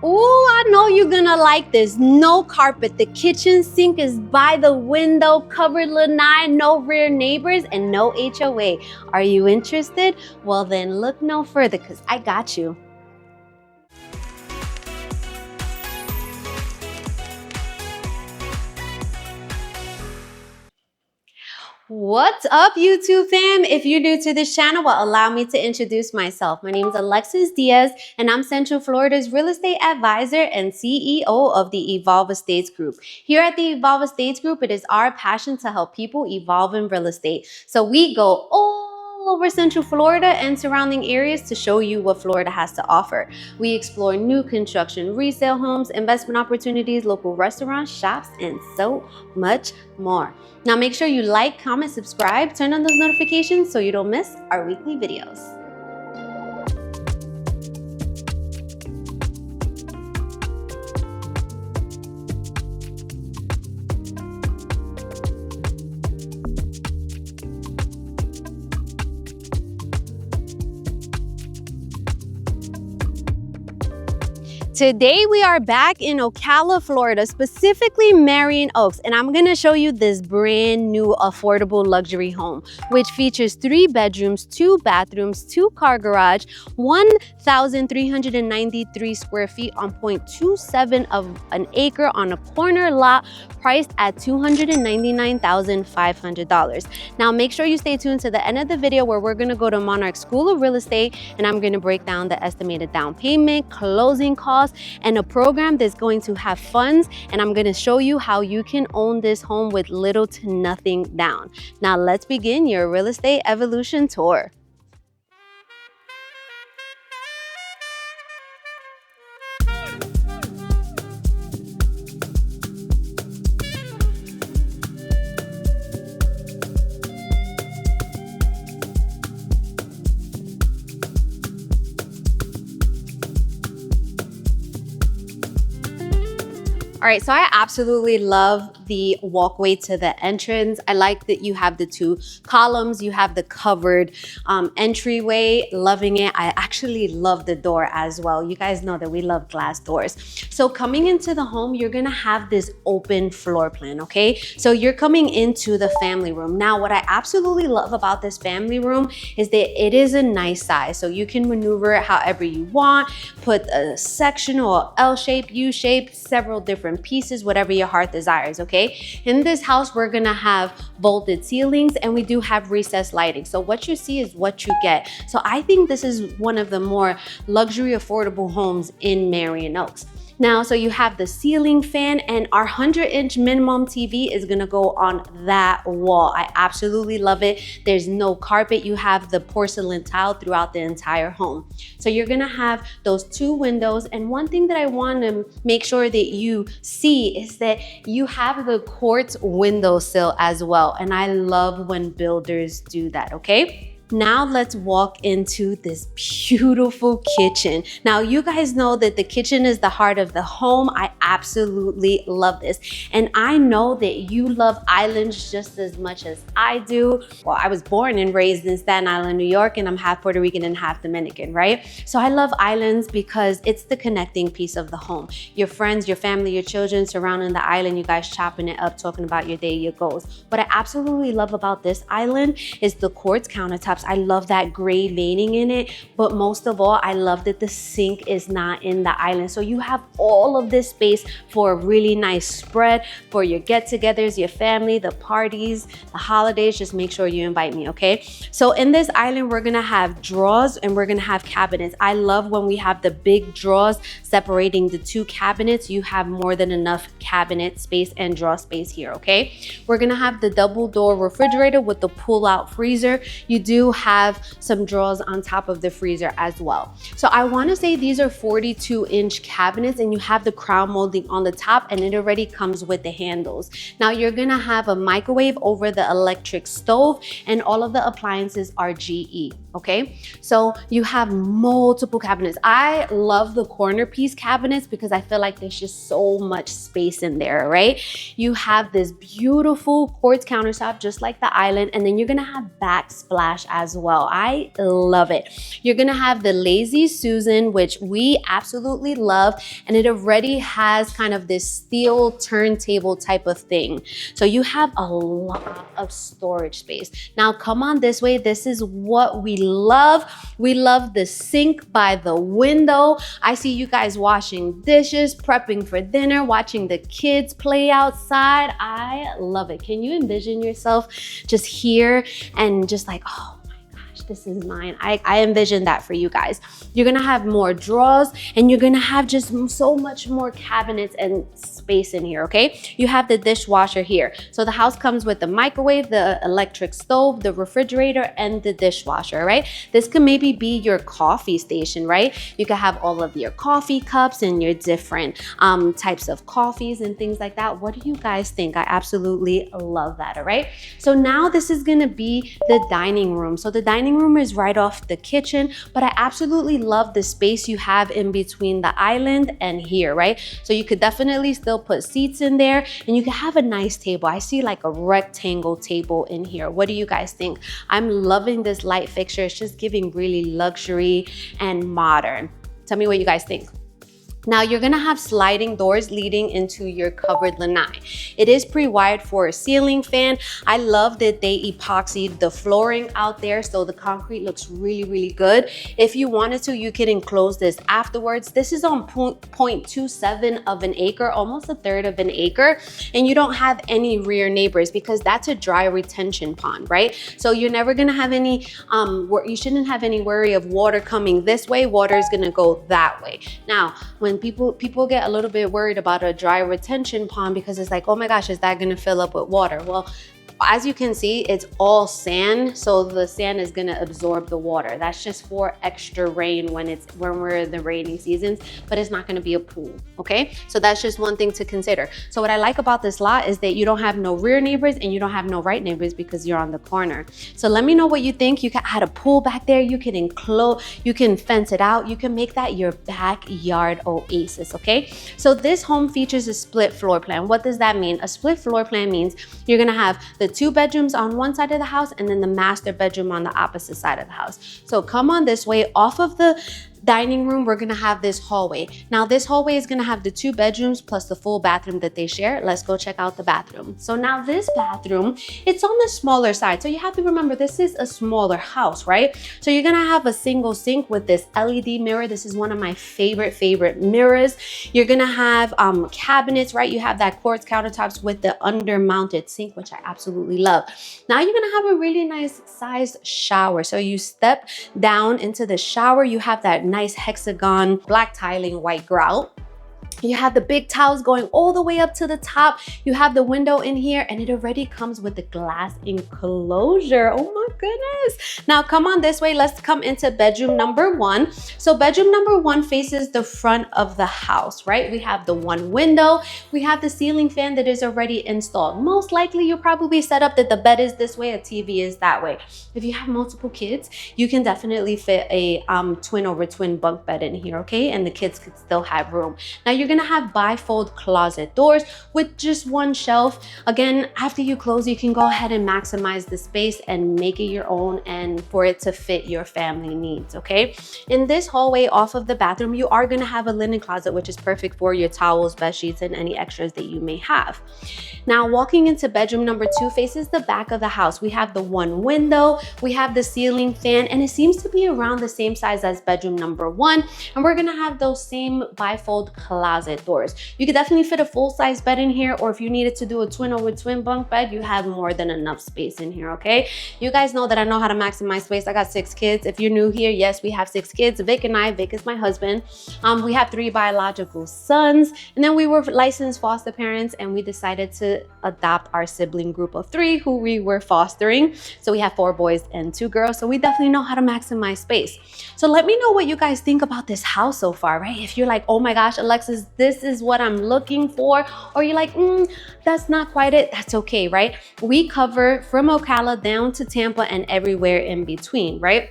Oh, I know you're gonna like this. No carpet. The kitchen sink is by the window, covered lanai, no rear neighbors, and no HOA. Are you interested? Well, then look no further because I got you. What's up, YouTube fam? If you're new to this channel, well, allow me to introduce myself. My name is Alexis Diaz, and I'm Central Florida's real estate advisor and CEO of the Evolve Estates Group. Here at the Evolve Estates Group, it is our passion to help people evolve in real estate. So we go all over Central Florida and surrounding areas to show you what Florida has to offer. We explore new construction, resale homes, investment opportunities, local restaurants, shops, and so much more. Now make sure you like, comment, subscribe, turn on those notifications so you don't miss our weekly videos. Today we are back in Ocala, Florida, specifically Marion Oaks, and I'm gonna show you this brand new affordable luxury home, which features 3 bedrooms, 2 bathrooms, 2-car garage, 1,393 square feet on 0.27 of an acre on a corner lot, priced at $299,500. Now make sure you stay tuned to the end of the video where we're gonna go to Monarch School of Real Estate, and I'm gonna break down the estimated down payment, closing costs, and a program that's going to have funds, and I'm going to show you how you can own this home with little to nothing down. Now let's begin your real estate evolution tour. All right, so I absolutely love the walkway to the entrance. I like that you have the 2 columns, you have the covered entryway, loving it. I actually love the door as well. You guys know that we love glass doors. So coming into the home, you're gonna have this open floor plan, okay? So you're coming into the family room. Now, what I absolutely love about this family room is that it is a nice size. So you can maneuver it however you want, put a sectional, L shape, U shape, several different pieces, whatever your heart desires, okay? In this house, we're gonna have vaulted ceilings and we do have recessed lighting. So what you see is what you get. So I think this is one of the more luxury affordable homes in Marion Oaks. Now, so you have the ceiling fan, and our 100-inch minimum TV is gonna go on that wall. I absolutely love it. There's no carpet. You have the porcelain tile throughout the entire home. So you're gonna have those 2 windows, and one thing that I wanna make sure that you see is that you have the quartz windowsill as well, and I love when builders do that, okay? Now let's walk into this beautiful kitchen. Now you guys know that the kitchen is the heart of the home. I absolutely love this. And I know that you love islands just as much as I do. Well, I was born and raised in Staten Island, New York, and I'm half Puerto Rican and half Dominican, right? So I love islands because it's the connecting piece of the home. Your friends, your family, your children surrounding the island, you guys chopping it up, talking about your day, your goals. What I absolutely love about this island is the quartz countertops. I love that gray veining in it, but most of all, I love that the sink is not in the island. So you have all of this space for a really nice spread for your get-togethers, your family, the parties, the holidays. Just make sure you invite me, okay? So in this island, we're gonna have drawers and we're gonna have cabinets. I love when we have the big drawers separating the 2 cabinets. You have more than enough cabinet space and drawer space here, okay? We're gonna have the double door refrigerator with the pull-out freezer. You do have some drawers on top of the freezer as well. So I want to say these are 42-inch cabinets, and you have the crown molding on the top, and it already comes with the handles. Now you're gonna have a microwave over the electric stove, and all of the appliances are GE. Okay, so you have multiple cabinets. I love the corner piece cabinets because I feel like there's just so much space in there, right? You have this beautiful quartz countertop, just like the island, and then you're gonna have backsplash as well. I love it. You're gonna have the Lazy Susan, which we absolutely love, and it already has kind of this steel turntable type of thing. So you have a lot of storage space. Now come on this way. This is what we love. We love the sink by the window. I see you guys washing dishes, prepping for dinner, watching the kids play outside. I love it. Can you envision yourself just here and just like, oh, this is mine. I envision that for you guys. You're gonna have more drawers and you're gonna have just so much more cabinets and space in here, okay? You have the dishwasher here. So the house comes with the microwave, the electric stove, the refrigerator, and the dishwasher, right? This could maybe be your coffee station, right? You could have all of your coffee cups and your different types of coffees and things like that. What do you guys think? I absolutely love that, all right? So now this is gonna be the dining room. So the dining room is right off the kitchen, but I absolutely love the space you have in between the island and here, right? So you could definitely still put seats in there and you can have a nice table. I see like a rectangle table in here. What do you guys think? I'm loving this light fixture. It's just giving really luxury and modern. Tell me what you guys think. Now you're gonna have sliding doors leading into your covered lanai. It is pre-wired for a ceiling fan. I love that they epoxied the flooring out there so the concrete looks really, really good. If you wanted to, you could enclose this afterwards. This is on 0.27 of an acre, almost a third of an acre, and you don't have any rear neighbors because that's a dry retention pond, right? So you're never gonna have any, you shouldn't have any worry of water coming this way. Water is gonna go that way. Now, when people get a little bit worried about a dry retention pond because it's like, oh my gosh, is that gonna fill up with water? Well, as you can see, it's all sand, so the sand is gonna absorb the water. That's just for extra rain when we're in the rainy seasons, but it's not gonna be a pool, okay? So that's just one thing to consider. So what I like about this lot is that you don't have no rear neighbors and you don't have no right neighbors because you're on the corner. So let me know what you think. You can add a pool back there. You can enclose, you can fence it out. You can make that your backyard oasis, okay? So this home features a split floor plan. What does that mean? A split floor plan means you're gonna have the 2 bedrooms on one side of the house and then the master bedroom on the opposite side of the house. So come on this way. Off of the dining room, we're gonna have this hallway. Now this hallway is gonna have the 2 bedrooms plus the full bathroom that they share. Let's go check out the bathroom. So now this bathroom, it's on the smaller side. So you have to remember this is a smaller house, right? So you're gonna have a single sink with this LED mirror. This is one of my favorite mirrors. You're gonna have cabinets, right? You have that quartz countertops with the under mounted sink, which I absolutely love. Now you're gonna have a really nice sized shower. So you step down into the shower, you have that nice hexagon black tiling white grout. You have the big towels going all the way up to the top. You have the window in here and it already comes with the glass enclosure. Oh my goodness. Now come on this way. Let's come into bedroom number 1. So bedroom number 1 faces the front of the house, right? We have the 1 window. We have the ceiling fan that is already installed. Most likely you'll probably set up that the bed is this way, a TV is that way. If you have multiple kids, you can definitely fit a twin over twin bunk bed in here, okay? And the kids could still have room. Now you're gonna have bifold closet doors with just 1 shelf. Again, after you close, you can go ahead and maximize the space and make it your own and for it to fit your family needs, okay? In this hallway off of the bathroom, you are gonna have a linen closet, which is perfect for your towels, bed sheets, and any extras that you may have. Now, walking into bedroom number 2 faces the back of the house. We have the 1 window, we have the ceiling fan, and it seems to be around the same size as bedroom number 1. And we're gonna have those same bifold closet doors. You could definitely fit a full-size bed in here, or if you needed to do a twin over twin bunk bed, you have more than enough space in here, okay? You guys know that I know how to maximize space. I got 6 kids. If you're new here, yes, we have 6 kids. Vic and I, Vic is my husband. We have 3 biological sons, and then we were licensed foster parents, and we decided to adopt our sibling group of 3 who we were fostering. So we have 4 boys and 2 girls, so we definitely know how to maximize space. So let me know what you guys think about this house so far, right? If you're like, oh my gosh, Alexis, this is what I'm looking for, or you're like, that's not quite it, that's okay, right? We cover from Ocala down to Tampa and everywhere in between, right?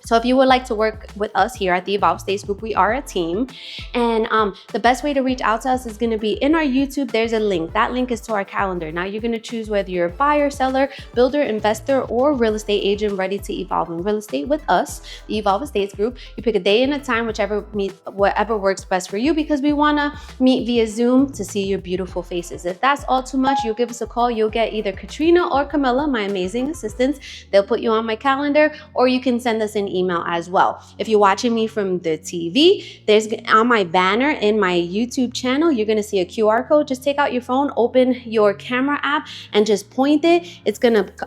So if you would like to work with us here at the Evolve Estates Group, we are a team. And the best way to reach out to us is gonna be in our YouTube. There's a link. That link is to our calendar. Now you're gonna choose whether you're a buyer, seller, builder, investor, or real estate agent ready to evolve in real estate with us, the Evolve Estates Group. You pick a day and a time, whatever works best for you, because we wanna meet via Zoom to see your beautiful faces. If that's all too much, you'll give us a call. You'll get either Katrina or Camilla, my amazing assistants. They'll put you on my calendar, or you can send us an email as well. If you're watching me from the TV, there's on my banner in my YouTube channel, you're gonna see a QR code. Just take out your phone, open your camera app, and just point it.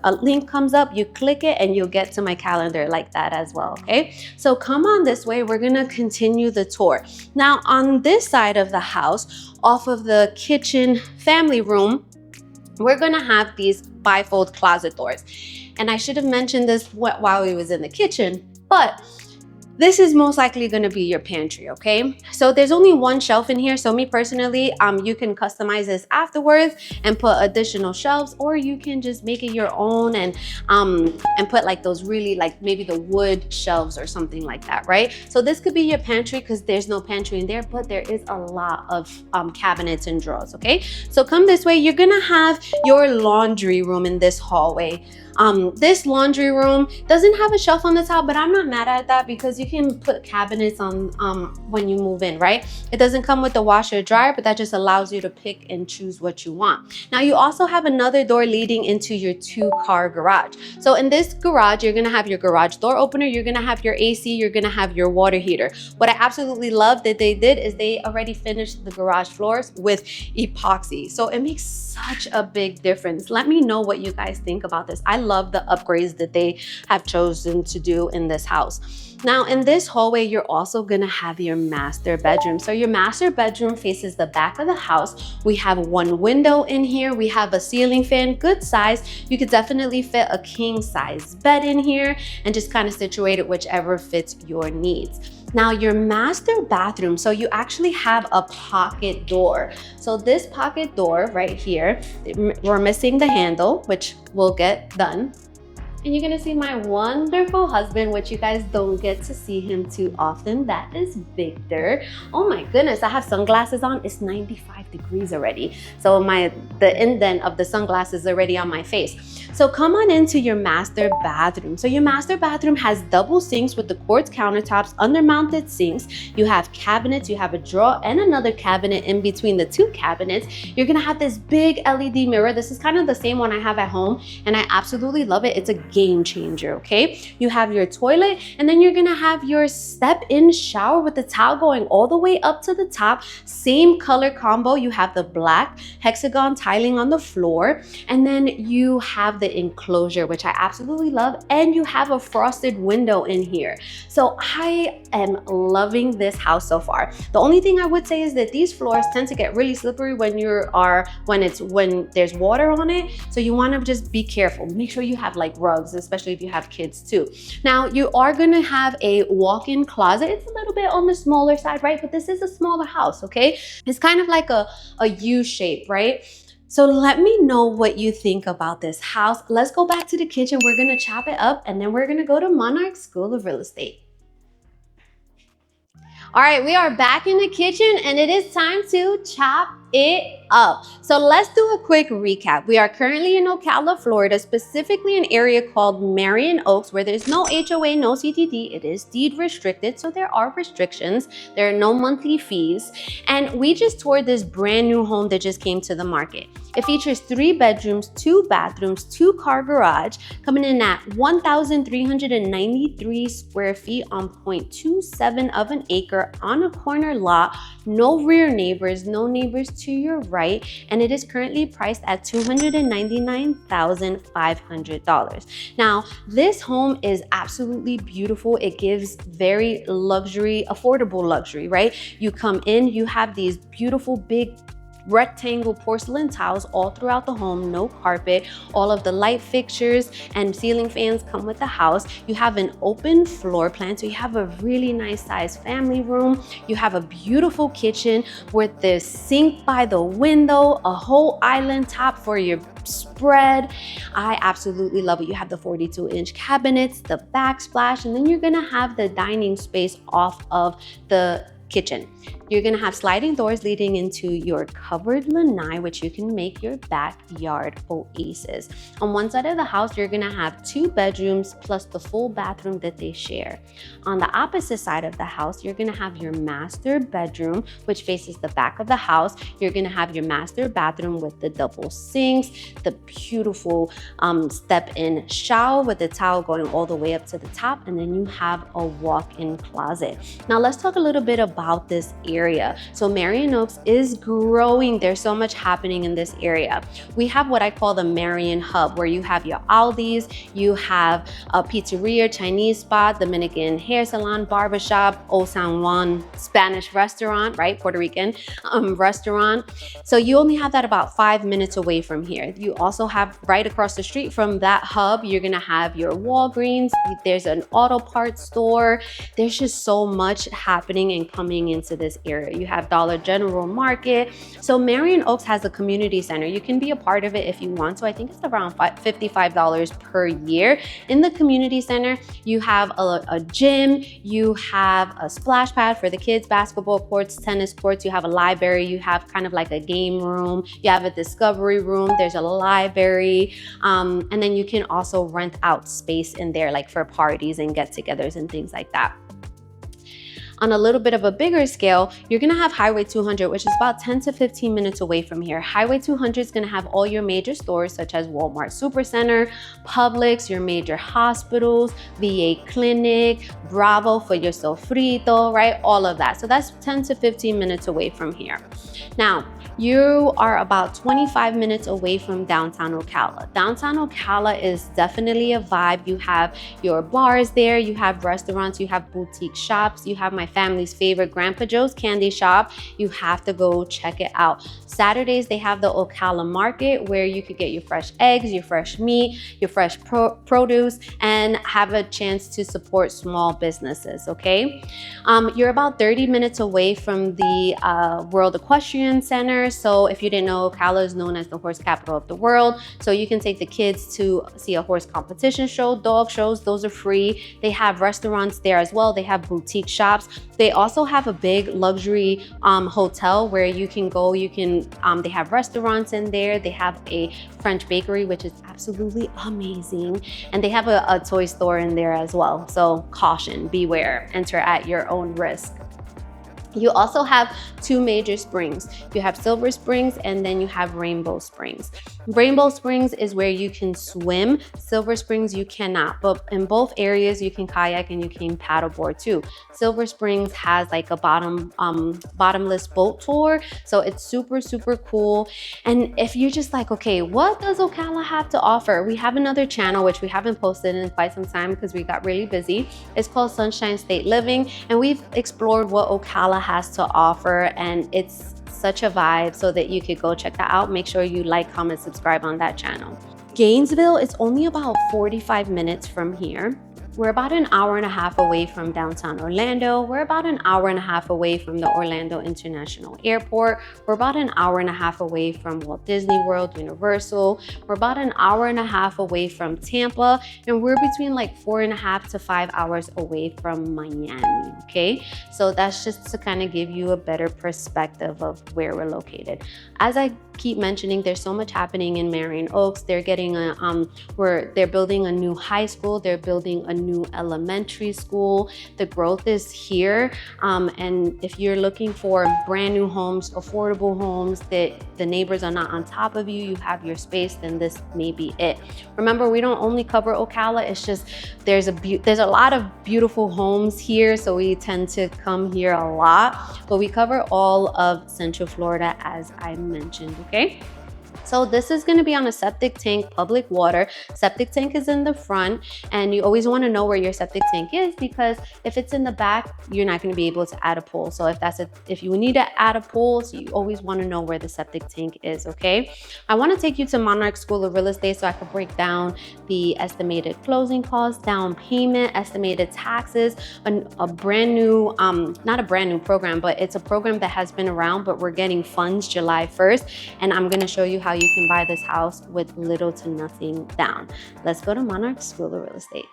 A link comes up, you click it, and you'll get to my calendar like that as well, okay? So come on this way, we're gonna continue the tour. Now on this side of the house, off of the kitchen family room, we're gonna have these bifold closet doors. And I should have mentioned this while we was in the kitchen, but this is most likely gonna be your pantry, okay? So there's only one shelf in here. So me personally, you can customize this afterwards and put additional shelves, or you can just make it your own and put like those really like maybe the wood shelves or something like that, right? So this could be your pantry because there's no pantry in there, but there is a lot of cabinets and drawers, okay? So come this way, you're gonna have your laundry room in this hallway. This laundry room doesn't have a shelf on the top, but I'm not mad at that because you can put cabinets on when you move in, right? It doesn't come with the washer dryer, but that just allows you to pick and choose what you want. Now you also have another door leading into your 2-car garage. So in this garage, you're gonna have your garage door opener, you're gonna have your AC, you're gonna have your water heater. What I absolutely love that they did is they already finished the garage floors with epoxy. So it makes such a big difference. Let me know what you guys think about this. I love the upgrades that they have chosen to do in this house. Now in this hallway, you're also gonna have your master bedroom. So your master bedroom faces the back of the house. We have one window in here. We have a ceiling fan, good size. You could definitely fit a king size bed in here and just kind of situate it whichever fits your needs. Now your master bathroom, so you actually have a pocket door. So this pocket door right here, we're missing the handle, which we'll get done. And you're gonna see my wonderful husband, which you guys don't get to see him too often. That is Victor. Oh my goodness, I have sunglasses on. It's 95 degrees already. So the indent of the sunglasses is already on my face. So come on into your master bathroom. So your master bathroom has double sinks with the quartz countertops, under-mounted sinks. You have cabinets, you have a drawer and another cabinet in between the 2 cabinets. You're gonna have this big LED mirror. This is kind of the same one I have at home, and I absolutely love it. It's a game changer, okay? You have your toilet, and then you're gonna have your step-in shower with the towel going all the way up to the top. Same color combo. You have the black hexagon tiling on the floor, and then you have the enclosure, which I absolutely love, and you have a frosted window in here. So I am loving this house so far. The only thing I would say is that these floors tend to get really slippery when there's water on it. So you want to just be careful. Make sure you have like rugs, especially if you have kids too. Now you are going to have a walk-in closet. It's a little bit on the smaller side, right? But this is a smaller house, okay? It's kind of like a U shape, right? So let me know what you think about this house. Let's go back to the kitchen. We're gonna chop it up, and then we're gonna go to Monarch School of Real Estate. All right, we are back in the kitchen, and it is time to chop it up. So let's do a quick recap. We are currently in Ocala, Florida, specifically an area called Marion Oaks, where there's no HOA, no CTD. It is deed restricted, so there are restrictions. There are no monthly fees. And we just toured this brand new home that just came to the market. It features 3 bedrooms, 2 bathrooms, 2-car garage, coming in at 1,393 square feet on 0.27 of an acre on a corner lot, no rear neighbors, no neighbors to your right, and it is currently priced at $299,500. Now, this home is absolutely beautiful. It gives very luxury, affordable luxury, right? You come in, you have these beautiful big rectangle porcelain tiles all throughout the home, no carpet. All of the light fixtures and ceiling fans come with the house. You have an open floor plan, so you have a really nice sized family room. You have a beautiful kitchen with the sink by the window, a whole island top for your spread. I absolutely love it. You have the 42-inch cabinets, the backsplash, and then you're gonna have the dining space off of the kitchen. You're gonna have sliding doors leading into your covered lanai, which you can make your backyard oasis. On one side of the house, you're gonna have 2 bedrooms plus the full bathroom that they share. On the opposite side of the house, you're gonna have your master bedroom, which faces the back of the house. You're gonna have your master bathroom with the double sinks, the beautiful step-in shower with the towel going all the way up to the top, and then you have a walk-in closet. Now let's talk a little bit about this area. So Marion Oaks is growing. There's so much happening in this area. We have what I call the Marion Hub, where you have your Aldi's, you have a pizzeria, Chinese spot, Dominican hair salon, barbershop, Old San Juan Spanish restaurant, right? Puerto Rican restaurant. So you only have that about 5 minutes away from here. You also have right across the street from that hub, you're gonna have your Walgreens. There's an auto parts store. There's just so much happening and coming into this area. You have Dollar General Market. So Marion Oaks has a community center. You can be a part of it if you want to. I think it's around $55 per year. In the community center, you have a gym, you have a splash pad for the kids, basketball courts, tennis courts, you have a library, you have kind of like a game room, you have a discovery room, there's a library, and then you can also rent out space in there like for parties and get-togethers and things like that. On a little bit of a bigger scale, you're gonna have Highway 200, which is about 10 to 15 minutes away from here. Highway 200 is gonna have all your major stores such as Walmart Supercenter, Publix, your major hospitals, VA Clinic, Bravo for your sofrito, right? All of that. So that's 10 to 15 minutes away from here. Now, you are about 25 minutes away from downtown Ocala. Downtown Ocala is definitely a vibe. You have your bars there, you have restaurants, you have boutique shops, you have my family's favorite Grandpa Joe's candy shop. You have to go check it out. Saturdays, they have the Ocala market where you could get your fresh eggs, your fresh meat, your fresh produce, and have a chance to support small businesses, okay? You're about 30 minutes away from the World Equestrian Center. So if you didn't know, Ocala is known as the horse capital of the world. So you can take the kids to see a horse competition show, dog shows, those are free. They have restaurants there as well. They have boutique shops. They also have a big luxury hotel where you can go, they have restaurants in there. They have a French bakery, which is absolutely amazing. And they have a toy store in there as well. So caution, beware, enter at your own risk. You also have 2 major springs. You have Silver Springs and then you have Rainbow Springs. Rainbow Springs is where you can swim. Silver Springs you cannot, but in both areas you can kayak and you can paddleboard too. Silver Springs has like a bottomless boat tour, so it's super, super cool. And if you're just like, okay, what does Ocala have to offer? We have another channel which we haven't posted in quite some time because we got really busy. It's called Sunshine State Living, and we've explored what Ocala has to offer, and it's such a vibe, so that you could go check that out. Make sure you like, comment, subscribe on that channel. Gainesville is only about 45 minutes from here. We're about an hour and a half away from downtown Orlando. We're about an hour and a half away from the Orlando International Airport. We're about an hour and a half away from Walt Disney World, Universal. We're about an hour and a half away from Tampa, and we're between like 4.5 to 5 hours away from Miami, okay? So that's just to kind of give you a better perspective of where we're located. As I keep mentioning, there's so much happening in Marion Oaks. They're getting they're building a new high school. They're building a new elementary school. The growth is here. And if you're looking for brand new homes, affordable homes that the neighbors are not on top of you, you have your space, then this may be it. Remember, we don't only cover Ocala. It's just there's a lot of beautiful homes here, so we tend to come here a lot. But we cover all of Central Florida, as I mentioned, okay? So this is going to be on a septic tank, public water. Septic tank is in the front, and you always want to know where your septic tank is, because if it's in the back, you're not going to be able to add a pool. So if you need to add a pool, so you always want to know where the septic tank is, okay? I want to take you to Monarch School of Real Estate so I can break down the estimated closing costs, down payment, estimated taxes, a brand new, not a brand new program, but it's a program that has been around, but we're getting funds July 1st. And I'm going to show you how you can buy this house with little to nothing down. Let's go to Monarch School of Real Estate.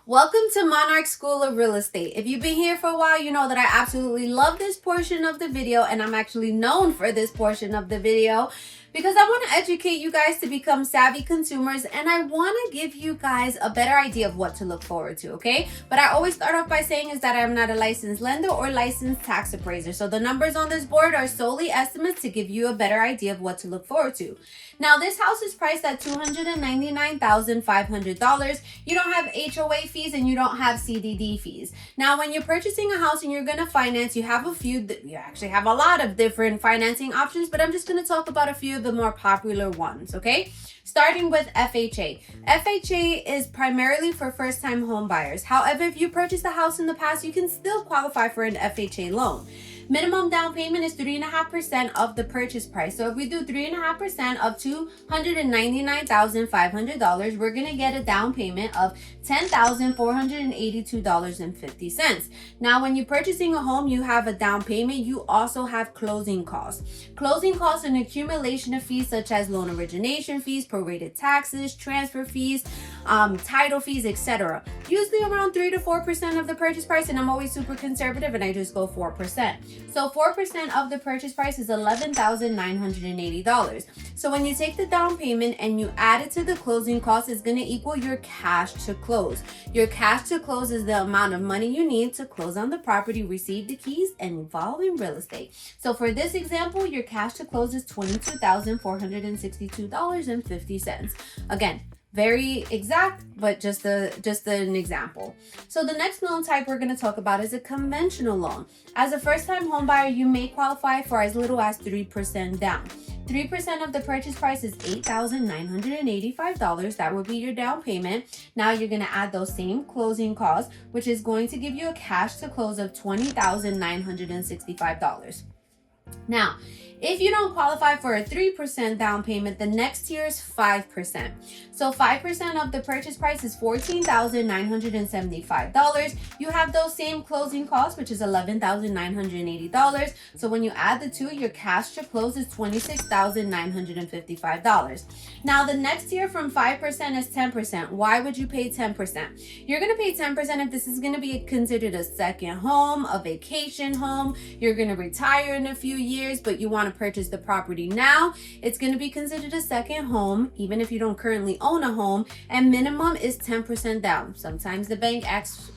Welcome to Monarch School of Real Estate. If you've been here for a while, you know that I absolutely love this portion of the video, and I'm actually known for this portion of the video because I want to educate you guys to become savvy consumers, and I want to give you guys a better idea of what to look forward to, okay? But I always start off by saying is that I'm not a licensed lender or licensed tax appraiser. So the numbers on this board are solely estimates to give you a better idea of what to look forward to. Now, this house is priced at $299,500. You don't have HOA fees and you don't have CDD fees. Now, when you're purchasing a house and you're going to finance, you actually have a lot of different financing options, but I'm just going to talk about a few of the more popular ones, okay? Starting with FHA. FHA is primarily for first-time home buyers. However, if you purchased a house in the past, you can still qualify for an FHA loan. Minimum down payment is 3.5% of the purchase price. So if we do 3.5% of $299,500, we're going to get a down payment of $10,482.50. Now, when you're purchasing a home, you have a down payment. You also have closing costs. Closing costs are an accumulation of fees such as loan origination fees, prorated taxes, transfer fees, title fees, etc. Usually around 3 to 4% of the purchase price, and I'm always super conservative and I just go 4%. So 4% of the purchase price is $11,980. So when you take the down payment and you add it to the closing cost, it's going to equal your cash to close. Your cash to close is the amount of money you need to close on the property, receive the keys, and involve in real estate. So for this example, your cash to close is $22,462.50. Again, very exact, but just an example. So the next loan type we're going to talk about is a conventional loan. As a first-time home buyer, you may qualify for as little as 3% down. 3% of the purchase price is $8,985. That will be your down payment. Now you're going to add those same closing costs, which is going to give you a cash to close of $20,965. Now, if you don't qualify for a 3% down payment, the next tier is 5%. So 5% of the purchase price is $14,975. You have those same closing costs, which is $11,980. So when you add the two, your cash to close is $26,955. Now, the next tier from 5% is 10%. Why would you pay 10%? You're going to pay 10% if this is going to be considered a second home, a vacation home. You're going to retire in a few years, but you want to purchase the property now. It's going to be considered a second home, even if you don't currently own a home, and minimum is 10% down. Sometimes the bank asks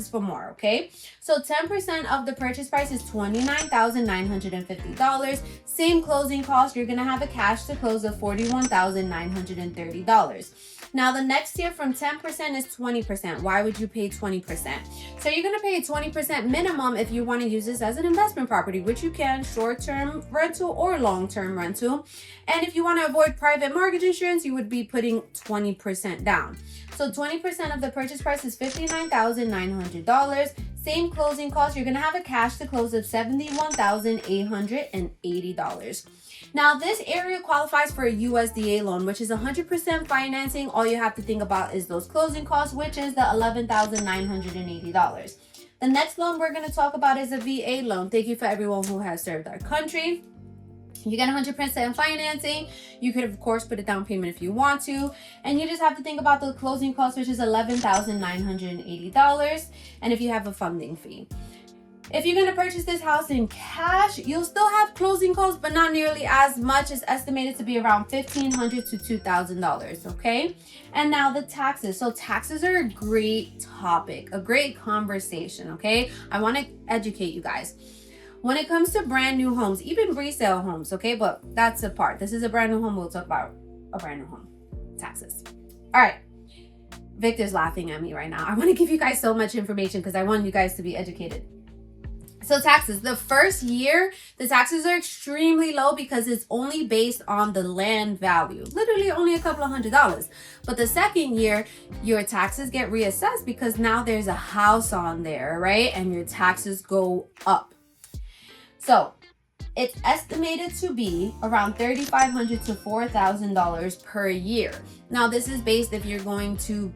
for more, okay? So 10% of the purchase price is $29,950. Same closing cost. You're going to have a cash to close of $41,930. Now, the next tier from 10% is 20%. Why would you pay 20%? So you're going to pay 20% minimum if you want to use this as an investment property, which you can, short-term rental or long-term rental. And if you want to avoid private mortgage insurance, you would be putting 20% down. So 20% of the purchase price is $59,900. Same closing cost. You're going to have a cash to close of $71,880. Now, this area qualifies for a USDA loan, which is 100% financing. All you have to think about is those closing costs, which is the $11,980. The next loan we're going to talk about is a VA loan. Thank you for everyone who has served our country. You get 100% financing. You could, of course, put a down payment if you want to. And you just have to think about the closing cost, which is $11,980. And if you have a funding fee. If you're going to purchase this house in cash, you'll still have closing costs, but not nearly as much. It's estimated to be around $1,500 to $2,000, okay? And now the taxes. So taxes are a great topic, a great conversation, okay? I want to educate you guys. When it comes to brand new homes, even resale homes, okay? But that's a part. This is a brand new home. We'll talk about a brand new home. Taxes. All right. Victor's laughing at me right now. I want to give you guys so much information because I want you guys to be educated. So taxes, the first year, the taxes are extremely low because it's only based on the land value, literally only a couple of $100s. But the second year, your taxes get reassessed because now there's a house on there, right? And your taxes go up. So it's estimated to be around $3,500 to $4,000 per year. Now, this is based if you're going to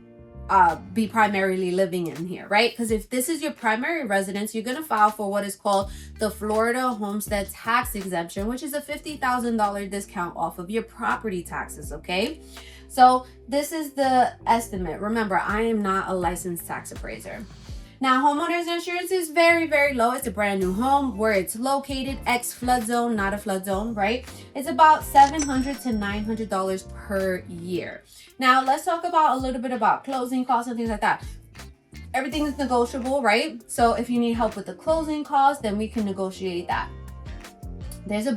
be primarily living in here, right? Because if this is your primary residence, you're going to file for what is called the Florida Homestead Tax Exemption, which is a $50,000 discount off of your property taxes, okay? So this is the estimate. Remember, I am not a licensed tax appraiser. Now, homeowners insurance is very, very low. It's a brand new home where it's located, ex flood zone, not a flood zone, right? It's about $700 to $900 per year. Now, let's talk about a little bit about closing costs and things like that. Everything is negotiable, right? So if you need help with the closing costs, then we can negotiate that. There's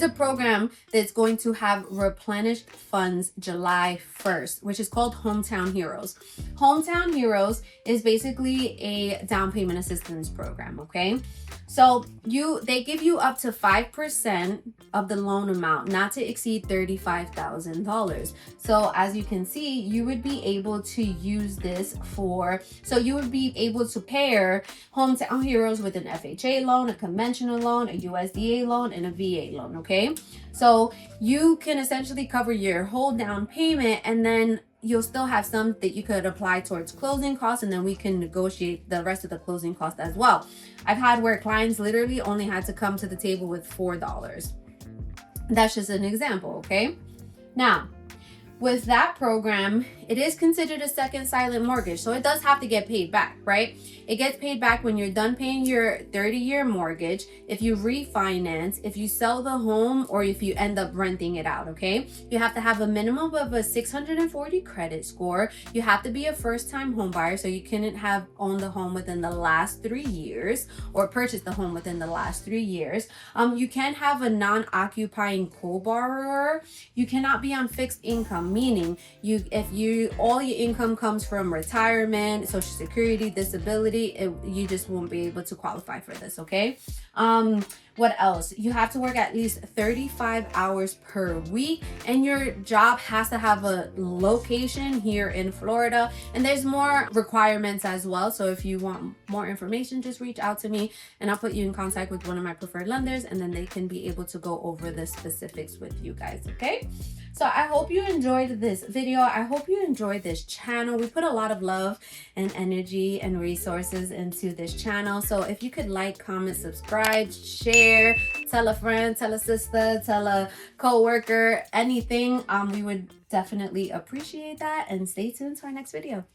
a program that's going to have replenished funds July 1st, which is called Hometown Heroes. Hometown Heroes is basically a down payment assistance program, okay? So they give you up to 5% of the loan amount, not to exceed $35,000. So as you can see, you would be able to use this you would be able to pair Hometown Heroes with an FHA loan, a conventional loan, a USDA loan, and a VA loan, okay? So you can essentially cover your whole down payment, and then you'll still have some that you could apply towards closing costs, and then we can negotiate the rest of the closing costs as well. I've had where clients literally only had to come to the table with $4. That's just an example, okay? Now, with that program, it is considered a second silent mortgage, so it does have to get paid back, right? It gets paid back when you're done paying your 30-year mortgage, if you refinance, if you sell the home, or if you end up renting it out, okay? You have to have a minimum of a 640 credit score. You have to be a first-time home buyer, so you couldn't have owned the home within the last 3 years or purchased the home within the last 3 years. You can't have a non-occupying co-borrower. You cannot be on fixed income, meaning all your income comes from retirement, Social Security, disability, you just won't be able to qualify for this, okay? What else? You have to work at least 35 hours per week, and your job has to have a location here in Florida, and there's more requirements as well. So if you want more information, just reach out to me and I'll put you in contact with one of my preferred lenders, and then they can be able to go over the specifics with you guys, okay? So I hope you enjoyed this video. I hope you enjoyed this channel. We put a lot of love and energy and resources into this channel. So if you could like, comment, subscribe, share, tell a friend, tell a sister, tell a coworker, anything, we would definitely appreciate that. And stay tuned to our next video.